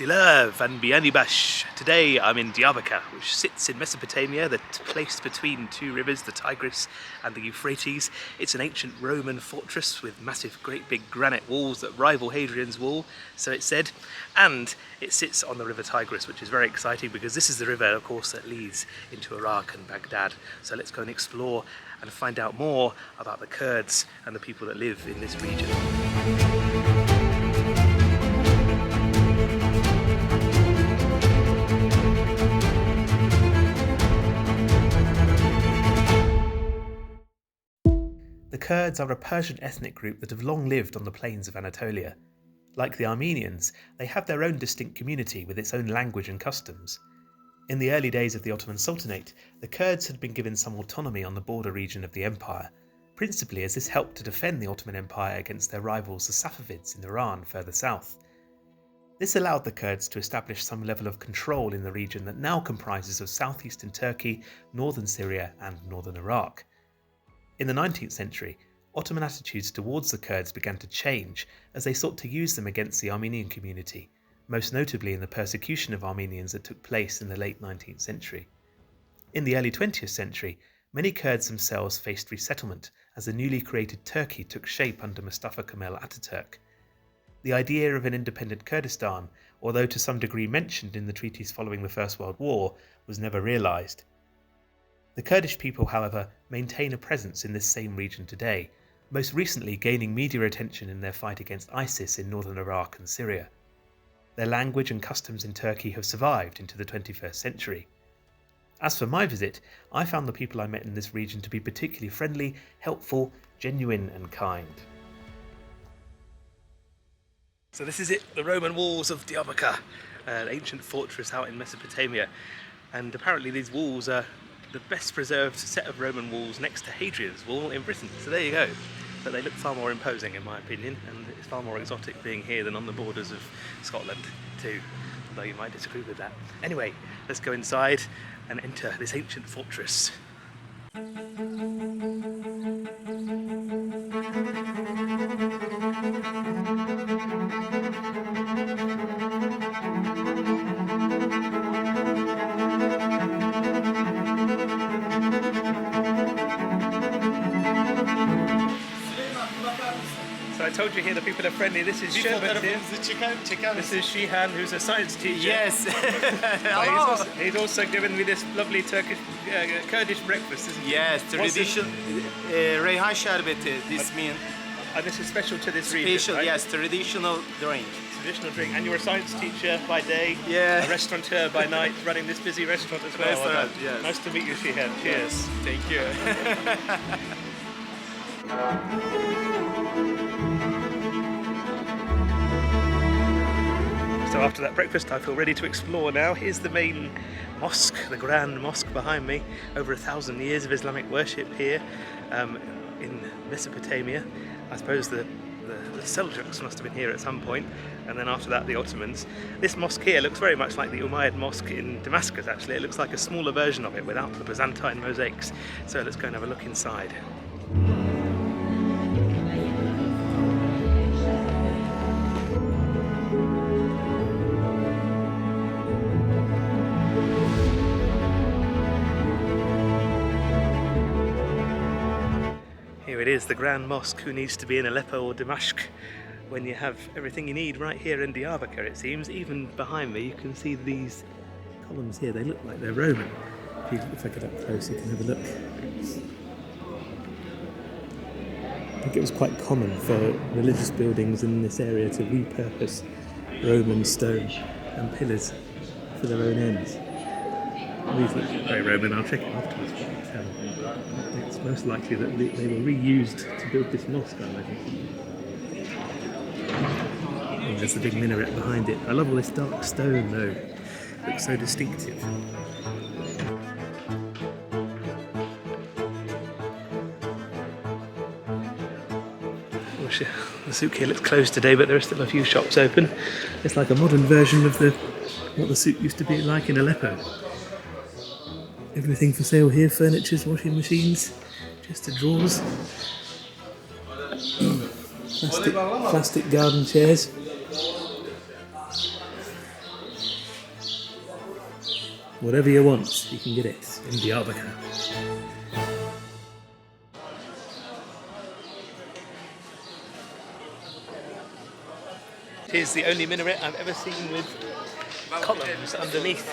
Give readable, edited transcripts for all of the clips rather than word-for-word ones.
Sila van Bianibash. Today I'm in Diyarbakir, which sits in Mesopotamia, the place between two rivers, the Tigris and the Euphrates. It's an ancient Roman fortress with massive, great big granite walls that rival Hadrian's Wall, so it's said. And it sits on the river Tigris, which is very exciting because this is the river, of course, that leads into Iraq and Baghdad. So let's go and explore and find out more about the Kurds and the people that live in this region. The Kurds are a Persian ethnic group that have long lived on the plains of Anatolia. Like the Armenians, they have their own distinct community with its own language and customs. In the early days of the Ottoman Sultanate, the Kurds had been given some autonomy on the border region of the empire, principally as this helped to defend the Ottoman Empire against their rivals the Safavids in Iran further south. This allowed the Kurds to establish some level of control in the region that now comprises of southeastern Turkey, northern Syria and northern Iraq. In the 19th century, Ottoman attitudes towards the Kurds began to change as they sought to use them against the Armenian community, most notably in the persecution of Armenians that took place in the late 19th century. In the early 20th century, many Kurds themselves faced resettlement as the newly created Turkey took shape under Mustafa Kemal Ataturk. The idea of an independent Kurdistan, although to some degree mentioned in the treaties following the First World War, was never realised. The Kurdish people, however, maintain a presence in this same region today, most recently gaining media attention in their fight against ISIS in northern Iraq and Syria. Their language and customs in Turkey have survived into the 21st century. As for my visit, I found the people I met in this region to be particularly friendly, helpful, genuine and kind. So this is it, the Roman walls of Diyarbakir, an ancient fortress out in Mesopotamia. And apparently these walls are the best preserved set of Roman walls next to Hadrian's Wall in Britain. So there you go. But they look far more imposing in my opinion, and it's far more exotic being here than on the borders of Scotland too, although you might disagree with that. Anyway, let's go inside and enter this ancient fortress. So I told you here the people are friendly. This is Sherbet here. This is Shihan, who's a science teacher. Yes. He's also given me this lovely Turkish Kurdish breakfast, isn't he? Yes, traditional Reyhan Sherbeti, this means. And this is special to this region, right? Yes, traditional drink. Traditional drink. And you're a science teacher by day, yeah. A restaurateur by night, running this busy restaurant as well. Restaurant, yes. Nice to meet you, Shihan. Cheers. Thank you. So after that breakfast I feel ready to explore now. Here's the main mosque, the Grand Mosque behind me. Over 1,000 years of Islamic worship here in Mesopotamia. I suppose the Seljuks must have been here at some point, and then after that the Ottomans. This mosque here looks very much like the Umayyad Mosque in Damascus actually. It looks like a smaller version of it without the Byzantine mosaics. So let's go and have a look inside. Here it is, the Grand Mosque. Who needs to be in Aleppo or Damascus when you have everything you need right here in Diyarbakir, it seems. Even behind me you can see these columns here, they look like they're Roman. If I get up close you can have a look. I think it was quite common for religious buildings in this area to repurpose Roman stone and pillars for their own ends. These look very Roman, I'll check it afterwards. But it's most likely that they were reused to build this mosque, I imagine. And there's the big minaret behind it. I love all this dark stone though, it looks so distinctive. The souk here looks closed today, but there are still a few shops open. It's like a modern version of what the souk used to be like in Aleppo. Everything for sale here, furnitures, washing machines, just the drawers. Plastic garden chairs. Whatever you want, you can get it in Diyarbakir. Here's the only minaret I've ever seen with columns underneath.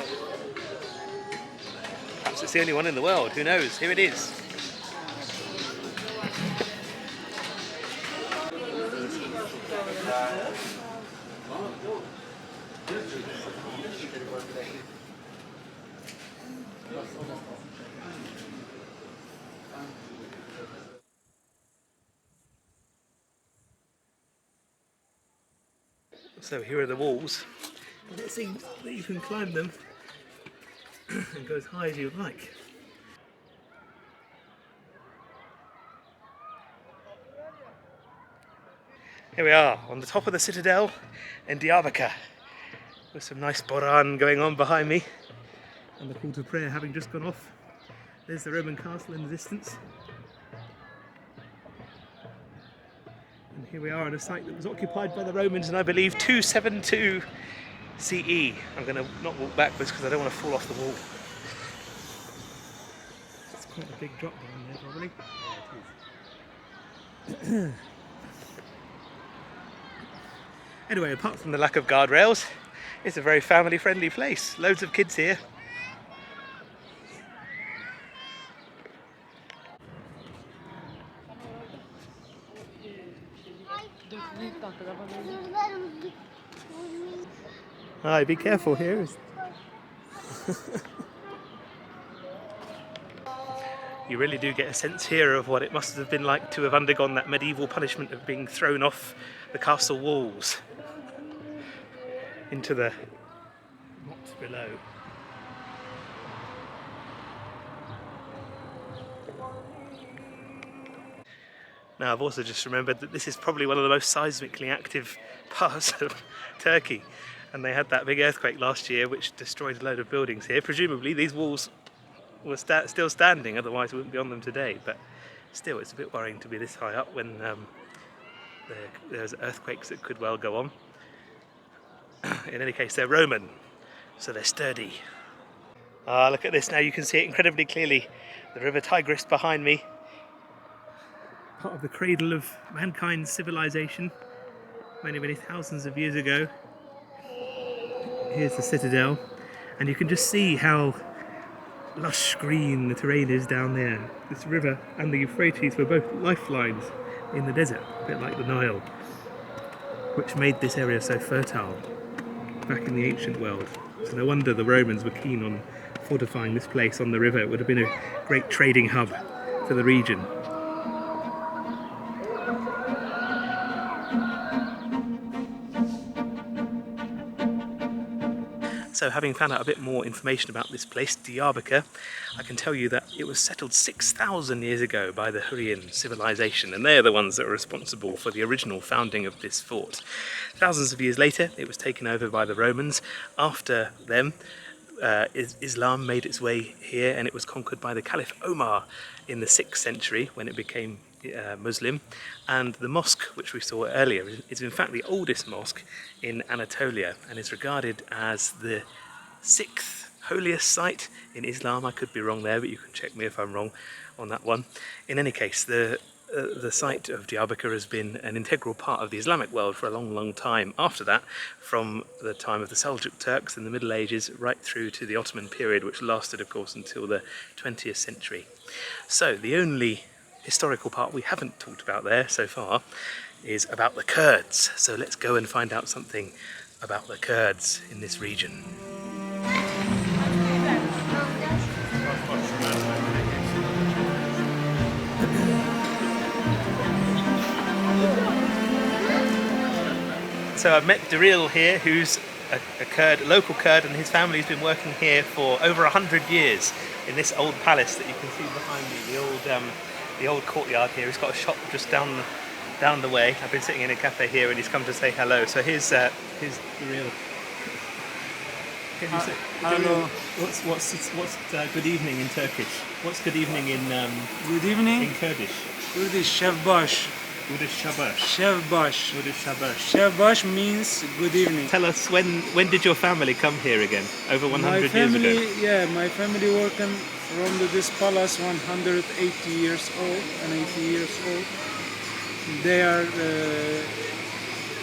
Perhaps it's the only one in the world, who knows? Here it is. So here are the walls, and it seems that you can climb them and go as high as you would like. Here we are on the top of the citadel in Diyarbakir, with some nice Boran going on behind me and the call to prayer having just gone off. There's the Roman castle in the distance. And here we are on a site that was occupied by the Romans in, I believe, 272 CE. I'm going to not walk backwards because I don't want to fall off the wall. It's quite a big drop down there, probably. Yeah, it is. Anyway, apart from the lack of guardrails, it's a very family-friendly place. Loads of kids here. Hi, be careful here. You really do get a sense here of what it must have been like to have undergone that medieval punishment of being thrown off the castle walls into the moats below. Now, I've also just remembered that this is probably one of the most seismically active parts of Turkey, and they had that big earthquake last year which destroyed a load of buildings here. Presumably these walls were still standing, otherwise we wouldn't be on them today, but still it's a bit worrying to be this high up when there's earthquakes that could well go on. In any case, they're Roman, so they're sturdy. Look at this now, you can see it incredibly clearly. The river Tigris behind me. Part of the cradle of mankind's civilization many, many thousands of years ago. Here's the citadel, and you can just see how lush green the terrain is down there. This river and the Euphrates were both lifelines in the desert, a bit like the Nile, which made this area so fertile back in the ancient world. So no wonder the Romans were keen on fortifying this place on the river. It would have been a great trading hub for the region. So having found out a bit more information about this place, Diyarbakir, I can tell you that it was settled 6,000 years ago by the Hurrian civilization, and they're the ones that are responsible for the original founding of this fort. Thousands of years later, it was taken over by the Romans. After them, Islam made its way here, and it was conquered by the Caliph Omar in the 6th century when it became Muslim. And the mosque, which we saw earlier, is in fact the oldest mosque in Anatolia and is regarded as the 6th holiest site in Islam. I could be wrong there, but you can check me if I'm wrong on that one. In any case, the site of Diyarbakir has been an integral part of the Islamic world for a long, long time. After that, from the time of the Seljuk Turks in the Middle Ages right through to the Ottoman period, which lasted, of course, until the 20th century. So the only historical part we haven't talked about there so far is about the Kurds. So let's go and find out something about the Kurds in this region. So I've met Daril here, who's a Kurd, a local Kurd, and his family's been working here for over 100 years in this old palace that you can see behind me, the old courtyard here. He's got a shop just down the way. I've been sitting in a cafe here and he's come to say hello. So here's Daril. Hello. What's good evening in Turkish? What's good evening in Good evening. in Kurdish? Kurdish Chef Bash. Shevbash. Shevbash means good evening. Tell us, when did your family come here again? Over 100 My years family, ago? yeah, my family working from this palace 180 years old and 80 years old. They are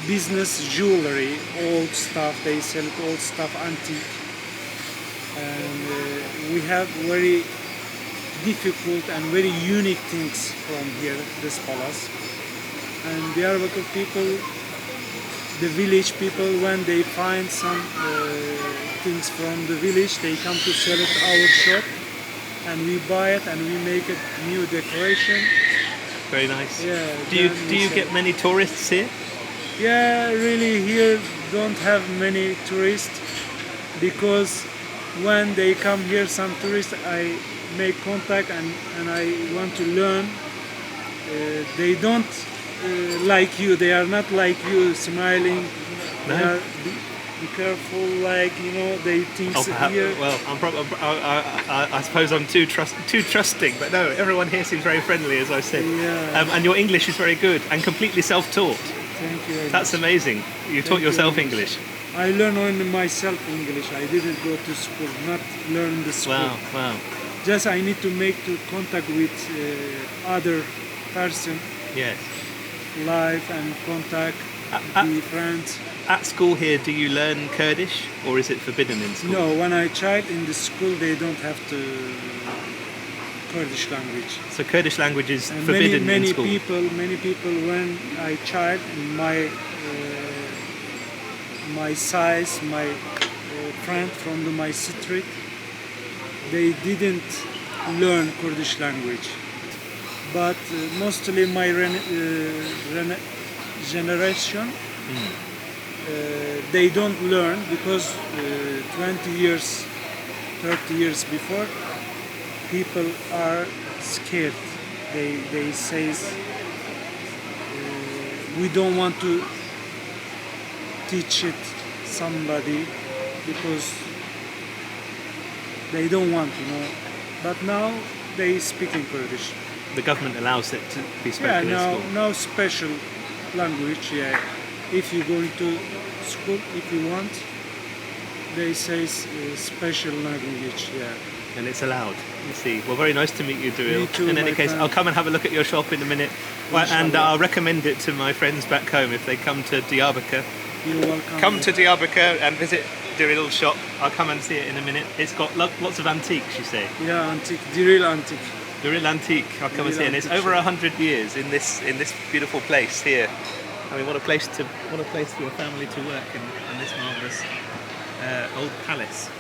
business jewelry, old stuff. They sell old stuff, antique, and we have very difficult and very unique things from here, this palace. And Diyarbakir people, the village people, when they find some things from the village, they come to sell it our shop, and we buy it and we make it new decoration. Very nice. Yeah. Do you get many tourists here? Yeah, really here don't have many tourists, because when they come here, some tourists, I make contact and I want to learn. They don't like you. They are not like you, smiling. No? They are be careful, like, they think here. Well, I suppose I'm too trusting, but no, everyone here seems very friendly, as I said. Yeah. And your English is very good and completely self-taught. Thank you very That's much. amazing. You taught Thank you yourself very much. English. I learn only myself English. I didn't go to school, not learn the school. Wow. Just I need to make to contact with other person, Yes. live and contact, be friends. At school here, do you learn Kurdish, or is it forbidden in school? No, when I child in the school, they don't have to Kurdish language. So Kurdish language is And forbidden many in school. many people, when I child, my size, my friend from my street, they didn't learn Kurdish language. But mostly my generation, they don't learn, because 20 years, 30 years before, people are scared. They say we don't want to teach it somebody, because they don't want, But now they speak in Kurdish. The government allows it to be Yeah, spoken in school. now special language. Yeah, if you go to school, if you want, they say special language. Yeah. And it's allowed. You see. Well, very nice to meet you, Duril. Me too, In any my case, friend. I'll come and have a look at your shop in a minute. Well, and I'll recommend it to my friends back home if they come to Diyarbakir. You're welcome. Come to Diyarbakir and visit Duril's shop. I'll come and see it in a minute. It's got lots of antiques, you say. Yeah, antique, the real antique. Duril Antique. I'll come and see it. And it's over 100 years in this beautiful place here. I mean, what a place for your family to work in this marvelous old palace.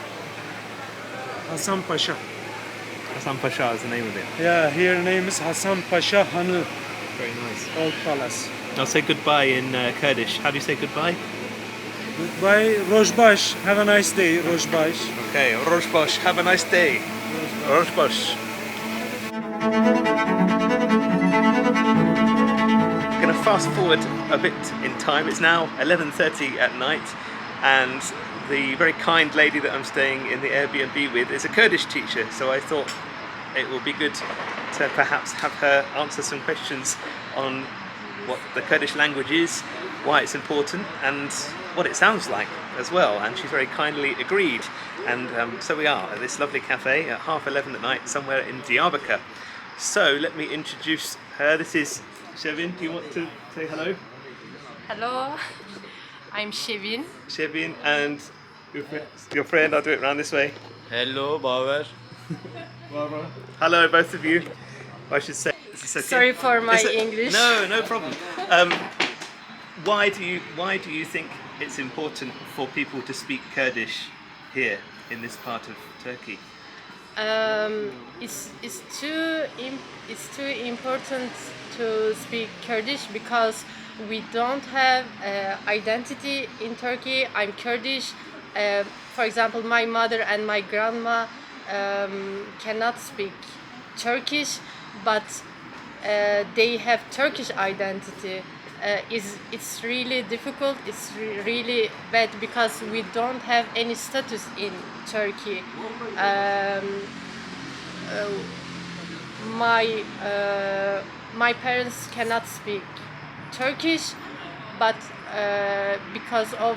Hassan Pasha. Hassan Pasha is the name of it. Yeah, here name is Hassan Pasha Hanı, Very nice. old palace. I'll say goodbye in Kurdish. How do you say goodbye? Goodbye, Rojbash. Have a nice day, Rojbash. Okay, Rojbash. Have a nice day. Rojbash. I'm going to fast forward a bit in time. It's now 11:30 at night, and the very kind lady that I'm staying in the Airbnb with is a Kurdish teacher, so I thought it would be good to perhaps have her answer some questions on what the Kurdish language is, why it's important, and what it sounds like as well. And she's very kindly agreed, and so we are at this lovely cafe at 11:30 at night somewhere in Diyarbakir. So let me introduce her. This is Shevin. Do you want to say hello? Hello, I'm Shevin. Shevin, and your friend, I'll do it round this way. Hello, Baver. Hello, both of you. I should say. Is this okay? Sorry for my Is it- English. No problem. Why do you think it's important for people to speak Kurdish here in this part of Turkey? It's too important to speak Kurdish because we don't have identity in Turkey. I'm Kurdish. For example, my mother and my grandma cannot speak Turkish, but they have Turkish identity. It's really difficult. It's really bad because we don't have any status in Turkey. My parents cannot speak Turkish, but because of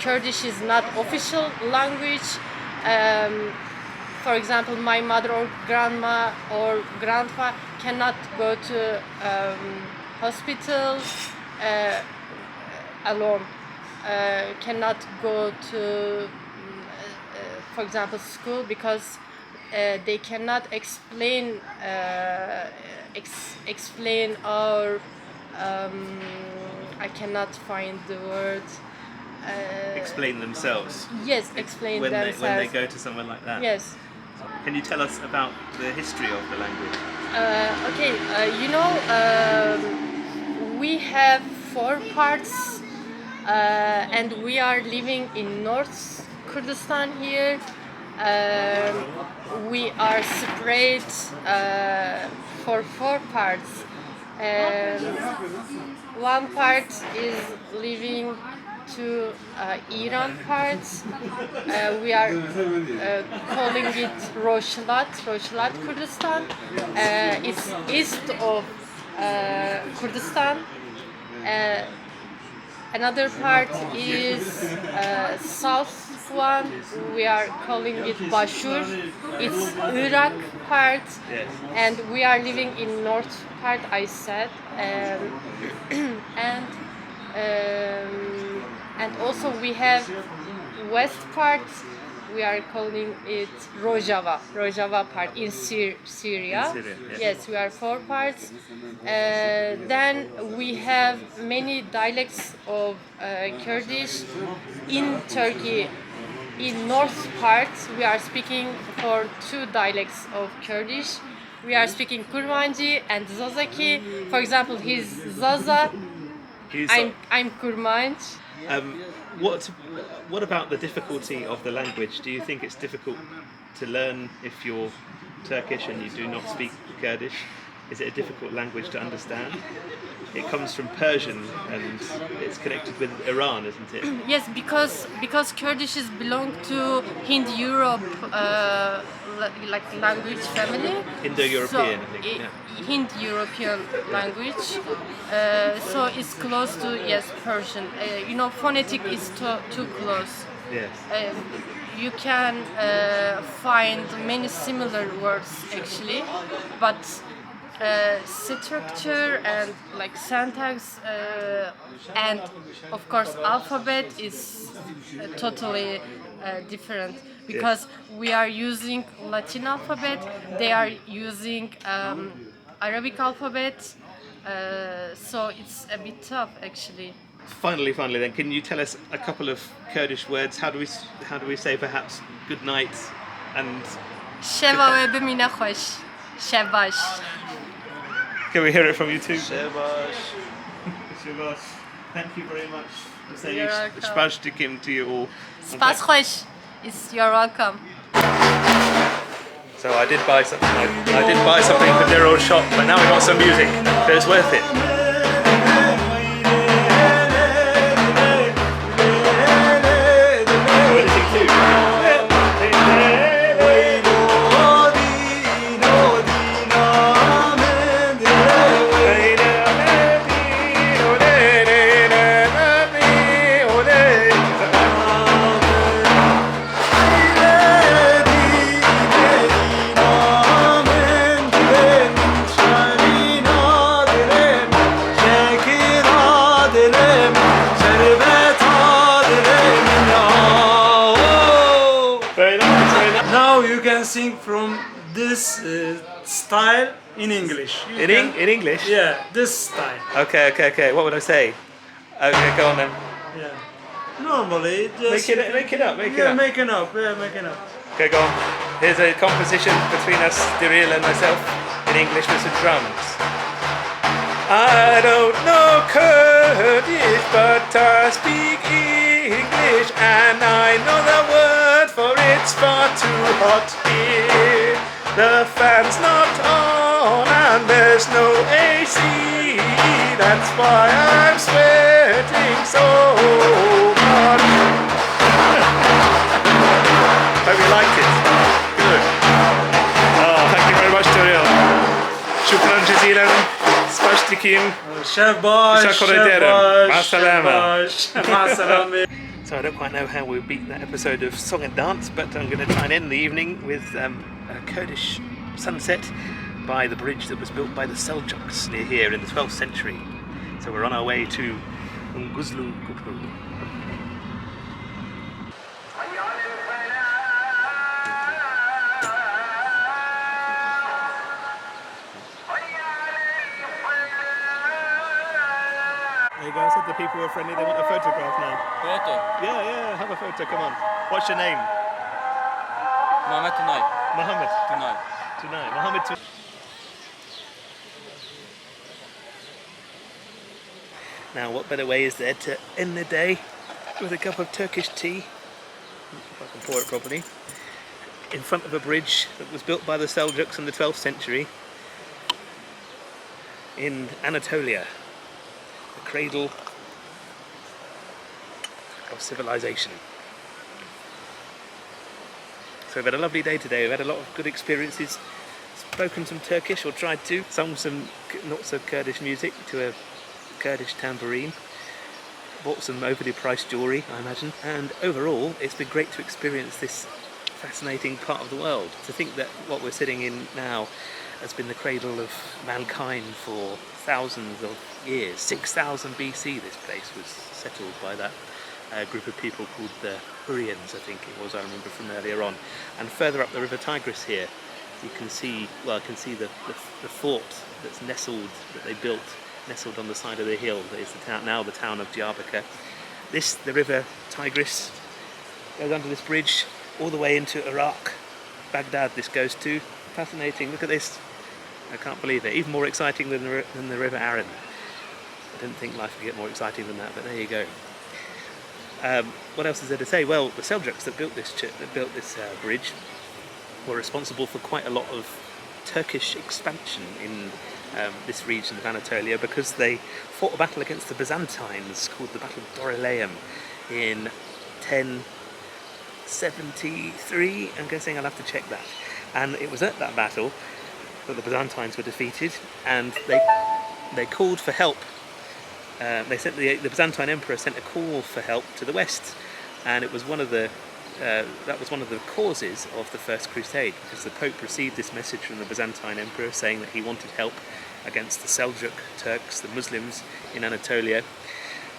Kurdish is not official language. For example, my mother or grandma or grandpa cannot go to hospital alone. Cannot go to, for example, school because they cannot explain explain or I cannot find the word. Explain themselves. Yes, explain when themselves. when they go to somewhere like that. Yes. Can you tell us about the history of the language? Okay, we have 4 parts, and we are living in North Kurdistan here. We are spread for 4 parts. One part is living to Iran part. We are calling it Rojhelat Kurdistan. It's east of Kurdistan. Another part is south one. We are calling it Bashur. It's Iraq part, Yes. and we are living in north part. I said, and also we have west part. We are calling it Rojava part in Syria. In Syria, yes. Yes, we are 4 parts. Then we have many dialects of Kurdish in Turkey. In north part, we are speaking for 2 dialects of Kurdish. We are speaking Kurmanji and Zazaki. For example, he's Zaza. I'm Kurmanj. What about the difficulty of the language? Do you think it's difficult to learn if you're Turkish and you do not speak Kurdish? Is it a difficult language to understand? It comes from Persian and it's connected with Iran, isn't it? Yes, because Kurdish is belong to Hind-Europe like language family. Indo-European, So, I think. Yeah. Hind-European language. So it's close to Persian. Phonetic is too close. Yes. You can find many similar words actually, but structure and like syntax and of course alphabet is totally different because we are using Latin alphabet, they are using Arabic alphabet, so it's a bit tough actually. Finally, then, can you tell us a couple of Kurdish words? How do we say perhaps good night and? Sheva ve bimine khosh. Shebash. Can we hear it from you too? Shebash. Shebash. Thank you very much for saying You're welcome. Shpashtikim to you all. Spas khosh. You're welcome. So I did buy something. I did buy something from their old shop, but now we got some music, so it's worth it. What did you do? Now you can sing from this style in English. In English? Yeah, this style. Okay. What would I say? Okay, go on then. Yeah. Normally, just Make it up. Yeah, making up. Okay, go on. Here's a composition between us, Diril and myself, in English with some drums. I don't know Kurdish, but I speak English, and I know the word for it's far too hot here. The fan's not on, and there's no AC. That's why I'm sweating so much. Hope you liked it. Good. Oh, thank you very much, Diril. Shukran jazilan. Spashtik aleyküm. Shabash, Teşekkür ederim. Ma'asalama. Ma'asalama. So I don't quite know how we beat that episode of Song and Dance, but I'm going to try and end the evening with a Kurdish sunset by the bridge that was built by the Seljuks near here in the 12th century. So we're on our way to Unguzlu Kupru. There you go, I said the people were friendly, they want a photograph now. Photo. Yeah, have a photo, come on. What's your name? Mohammed tonight. Mohammed. Tonight. Mohammed. Now, what better way is there to end the day with a cup of Turkish tea, if I can pour it properly, in front of a bridge that was built by the Seljuks in the 12th century in Anatolia, the cradle of civilization. So we've had a lovely day today, we've had a lot of good experiences, spoken some Turkish, or tried to, sung some not so Kurdish music to a Kurdish tambourine, bought some overly priced jewellery, I imagine, and overall it's been great to experience this fascinating part of the world. To think that what we're sitting in now has been the cradle of mankind for thousands of years. 6000 BC this place was settled by that group of people called the Hurrians, I think it was, I remember from earlier on. And further up the river Tigris here, you can see, well, I can see the fort that's nestled, that they built, nestled on the side of the hill. That is the town, now the town of Diyarbakir. The river Tigris goes under this bridge all the way into Iraq. Baghdad this goes to. Fascinating, look at this. I can't believe it. Even more exciting than the River Aran. I didn't think life could get more exciting than that, but there you go. What else is there to say? Well, the Seljuks that built this bridge were responsible for quite a lot of Turkish expansion in this region of Anatolia, because they fought a battle against the Byzantines called the Battle of Dorylaeum in 1073. I'm guessing, I'll have to check that. And it was at that battle that the Byzantines were defeated, and they called for help. They sent the Byzantine emperor sent a call for help to the west, and it was one of the that was one of the causes of the First Crusade, because the Pope received this message from the Byzantine emperor saying that he wanted help against the Seljuk Turks, the Muslims in Anatolia,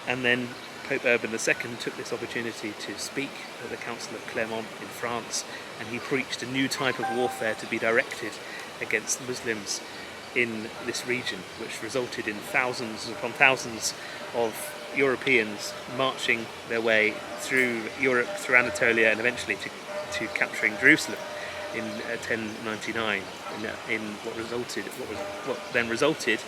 and then Pope Urban II took this opportunity to speak at the Council of Clermont in France, and he preached a new type of warfare to be directed against Muslims in this region, which resulted in thousands upon thousands of Europeans marching their way through Europe, through Anatolia, and eventually to capturing Jerusalem in 1099, in what then resulted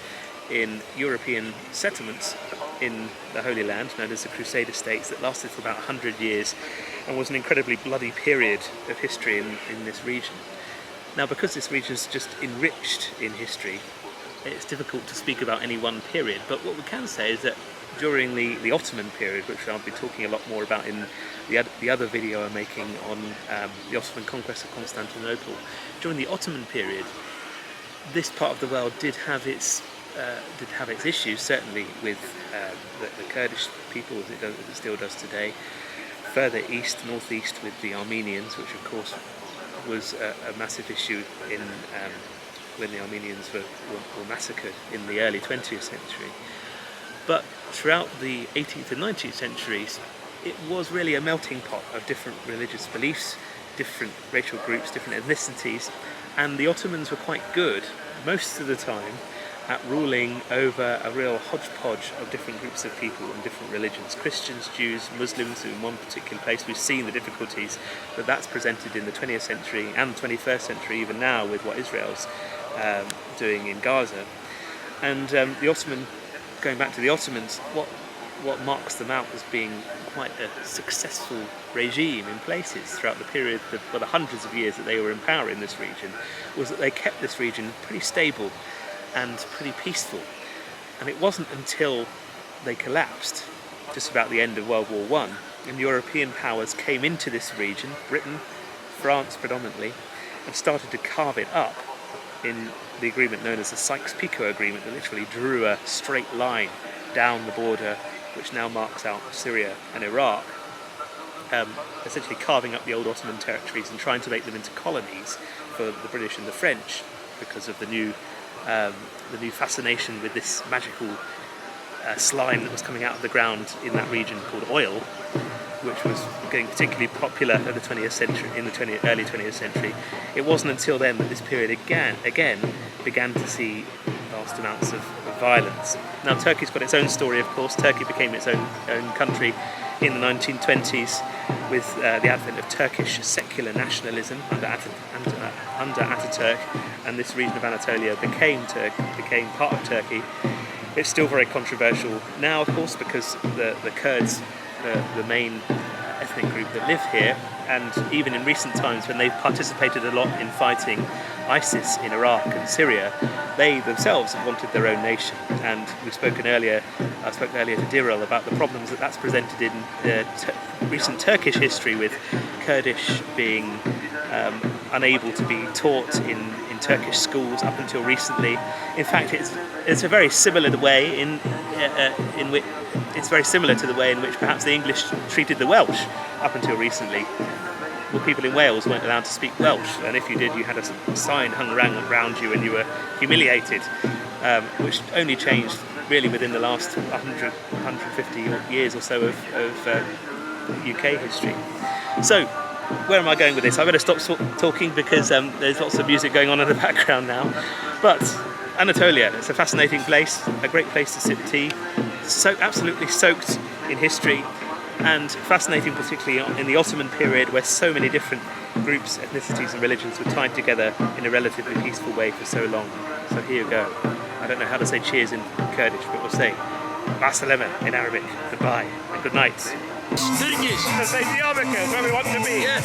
in European settlements in the Holy Land, known as the Crusader States, that lasted for about 100 years and was an incredibly bloody period of history in this region. Now, because this region is just enriched in history, it's difficult to speak about any one period, but what we can say is that during the Ottoman period, which I'll be talking a lot more about in the other video I'm making on the Ottoman conquest of Constantinople, during the Ottoman period, this part of the world did have its issues, certainly with the Kurdish people, as it still does today. Further east, northeast, with the Armenians, which of course was a massive issue in when the Armenians were massacred in the early 20th century. But throughout the 18th and 19th centuries, it was really a melting pot of different religious beliefs, different racial groups, different ethnicities, and the Ottomans were quite good most of the time at ruling over a real hodgepodge of different groups of people and different religions. Christians, Jews, Muslims in one particular place. We've seen the difficulties that that's presented in the 20th century and the 21st century, even now with what Israel's doing in Gaza. And the Ottoman, going back to the Ottomans, what marks them out as being quite a successful regime in places throughout the period, the hundreds of years that they were in power in this region, was that they kept this region pretty stable and pretty peaceful. And it wasn't until they collapsed, just about the end of World War I, and European powers came into this region, Britain, France predominantly, and started to carve it up, in the agreement known as the Sykes-Picot Agreement that literally drew a straight line down the border which now marks out Syria and Iraq, essentially carving up the old Ottoman territories and trying to make them into colonies for the British and the French because of the new fascination with this magical slime that was coming out of the ground in that region called oil, which was getting particularly popular in the 20th century, early 20th century. It wasn't until then that this period again began to see vast amounts of violence. Now Turkey's got its own story, of course. Turkey became its own country in the 1920s with the advent of Turkish secular nationalism under Ataturk, and this region of Anatolia became part of Turkey. It's still very controversial now, of course, because the Kurds, the main ethnic group that live here, and even in recent times when they've participated a lot in fighting ISIS in Iraq and Syria, they themselves have wanted their own nation. And I spoke earlier to Diril about the problems that's presented in recent Turkish history, with Kurdish being unable to be taught in Turkish schools up until recently. In fact, it's a very similar way in which it's very similar to the way in which perhaps the English treated the Welsh up until recently. Well, people in Wales weren't allowed to speak Welsh, and if you did, you had a sign hung around you and you were humiliated, which only changed really within the last 150 years or so of UK history. So, where am I going with this? I better stop talking because there's lots of music going on in the background now. But Anatolia, it's a fascinating place, a great place to sip tea, absolutely soaked in history, and fascinating particularly in the Ottoman period, where so many different groups, ethnicities and religions were tied together in a relatively peaceful way for so long. So here you go. I don't know how to say cheers in Kurdish, but we'll say Basalema in Arabic, goodbye and good night. Turkish. To say Diyarbakir is where we want to be. Yes.